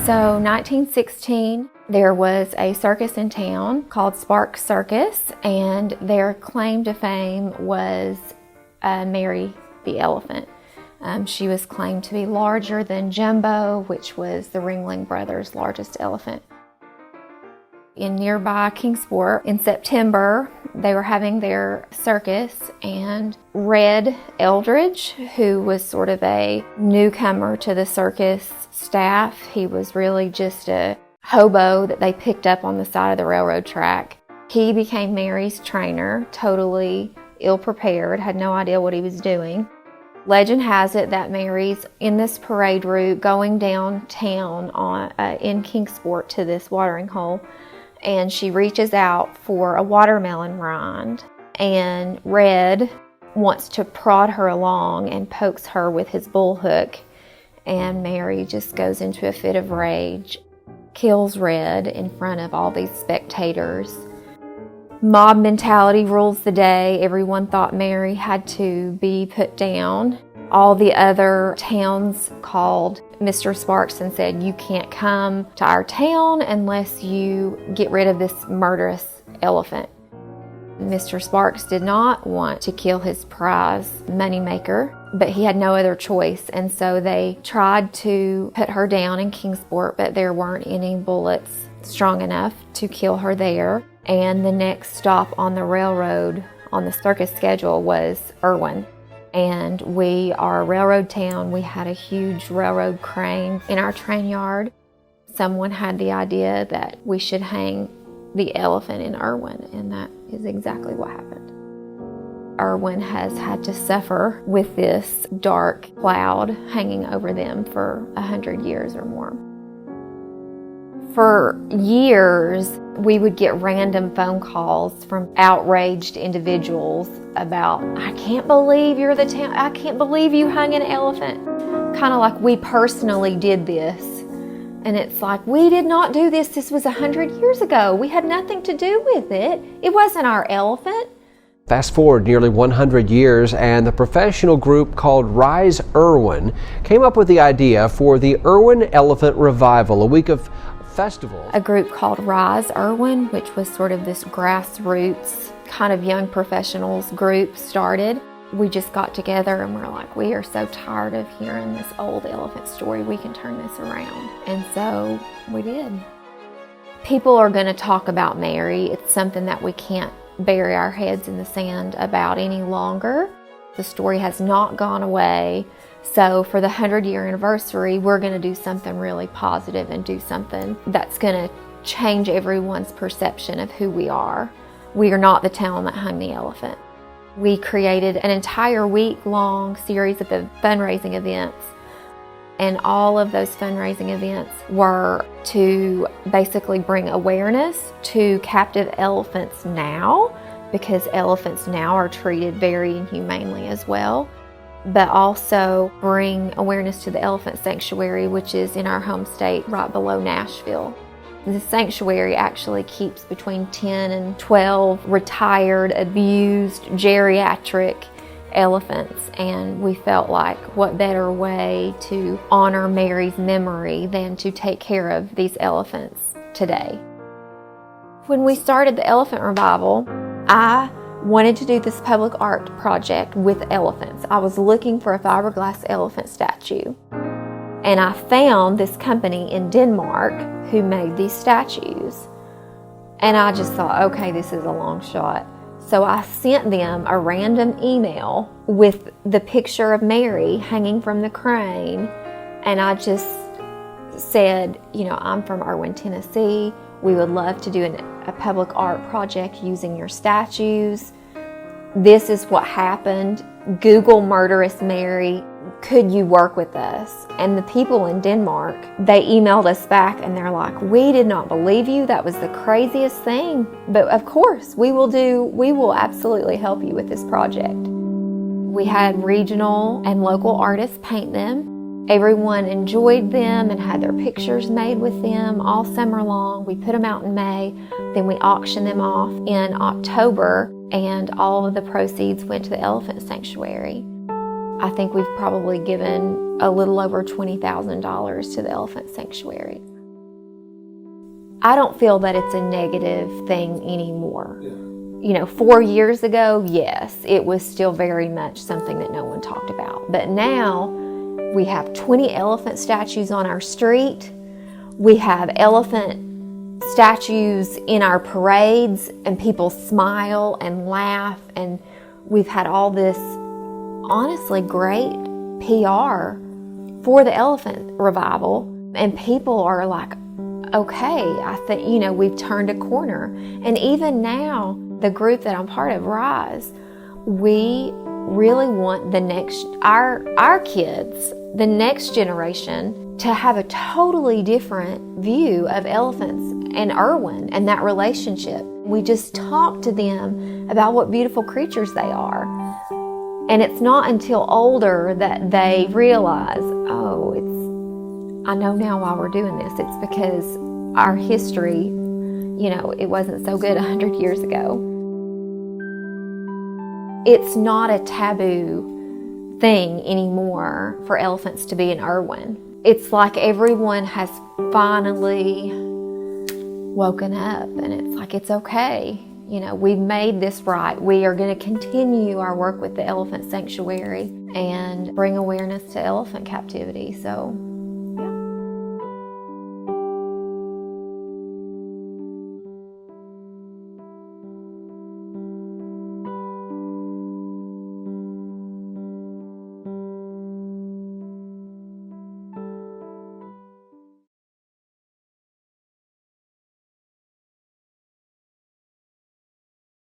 So 1916, there was a circus in town called Spark Circus, and their claim to fame was Mary the elephant. She was claimed to be larger than Jumbo, which was the Ringling Brothers' largest elephant. In nearby Kingsport, in September, they were having their circus, and Red Eldridge, who was sort of a newcomer to the circus staff, he was really just a hobo that they picked up on the side of the railroad track. He became Mary's trainer, totally ill-prepared, had no idea what he was doing. Legend has it that Mary's in this parade route going downtown in Kingsport to this watering hole, and she reaches out for a watermelon rind, and Red wants to prod her along and pokes her with his bullhook, and Mary just goes into a fit of rage, kills Red in front of all these spectators. Mob mentality rules the day. Everyone thought Mary had to be put down. All the other towns called Mr. Sparks and said, "You can't come to our town unless you get rid of this murderous elephant." Mr. Sparks did not want to kill his prize moneymaker, but he had no other choice, and so they tried to put her down in Kingsport, but there weren't any bullets strong enough to kill her there. And the next stop on the railroad on the circus schedule was Erwin. And we are a railroad town. We had a huge railroad crane in our train yard. Someone had the idea that we should hang the elephant in Erwin, and that is exactly what happened. Erwin has had to suffer with this dark cloud hanging over them for 100 years or more. For years, we would get random phone calls from outraged individuals about, "I can't believe you're the town, I can't believe you hung an elephant." Kind of like we personally did this. And it's like, we did not do this. This was 100 years ago. We had nothing to do with it. It wasn't our elephant. Fast forward nearly 100 years, and the professional group called Rise Erwin came up with the idea for the Erwin Elephant Revival, a week of festivals. A group called Rise Erwin, which was sort of this grassroots kind of young professionals group, started. We just got together and we're like, we are so tired of hearing this old elephant story. We can turn this around. And so we did. People are going to talk about Mary. It's something that we can't bury our heads in the sand about any longer. The story has not gone away. So for the 100-year anniversary, we're going to do something really positive and do something that's going to change everyone's perception of who we are. We are not the town that hung the elephant. We created an entire week-long series of fundraising events, and all of those fundraising events were to basically bring awareness to captive elephants now, because elephants now are treated very inhumanely as well, but also bring awareness to the elephant sanctuary, which is in our home state right below Nashville. The sanctuary actually keeps between 10 and 12 retired, abused, geriatric elephants, and we felt like what better way to honor Mary's memory than to take care of these elephants today. When we started the Elephant Revival, I wanted to do this public art project with elephants. I was looking for a fiberglass elephant statue, and I found this company in Denmark who made these statues. And I just thought, okay, this is a long shot. So I sent them a random email with the picture of Mary hanging from the crane, and I just said, you know, I'm from Erwin, Tennessee. We would love to do a public art project using your statues. This is what happened. Google Murderous Mary. Could you work with us? And the people in Denmark, they emailed us back and they're like, we did not believe you. That was the craziest thing. But of course, we will absolutely help you with this project. We had regional and local artists paint them. Everyone enjoyed them and had their pictures made with them all summer long. We put them out in May, then we auctioned them off in October, and all of the proceeds went to the elephant sanctuary. I think we've probably given a little over $20,000 to the elephant sanctuary. I don't feel that it's a negative thing anymore. You know, 4 years ago, yes, it was still very much something that no one talked about. But now we have 20 elephant statues on our street. We have elephant statues in our parades, and people smile and laugh. And we've had all this, honestly, great PR for the elephant revival. And people are like, okay, I think, you know, we've turned a corner. And even now, the group that I'm part of, Rise, we really want our kids, the next generation, to have a totally different view of elephants and Erwin and that relationship. We just talk to them about what beautiful creatures they are. And it's not until older that they realize, oh, I know now why we're doing this. It's because our history, you know, it wasn't so good 100 years ago. It's not a taboo thing anymore for elephants to be in Erwin. It's like everyone has finally woken up, and it's like, it's okay. You know, we've made this right. We are going to continue our work with the Elephant Sanctuary and bring awareness to elephant captivity. So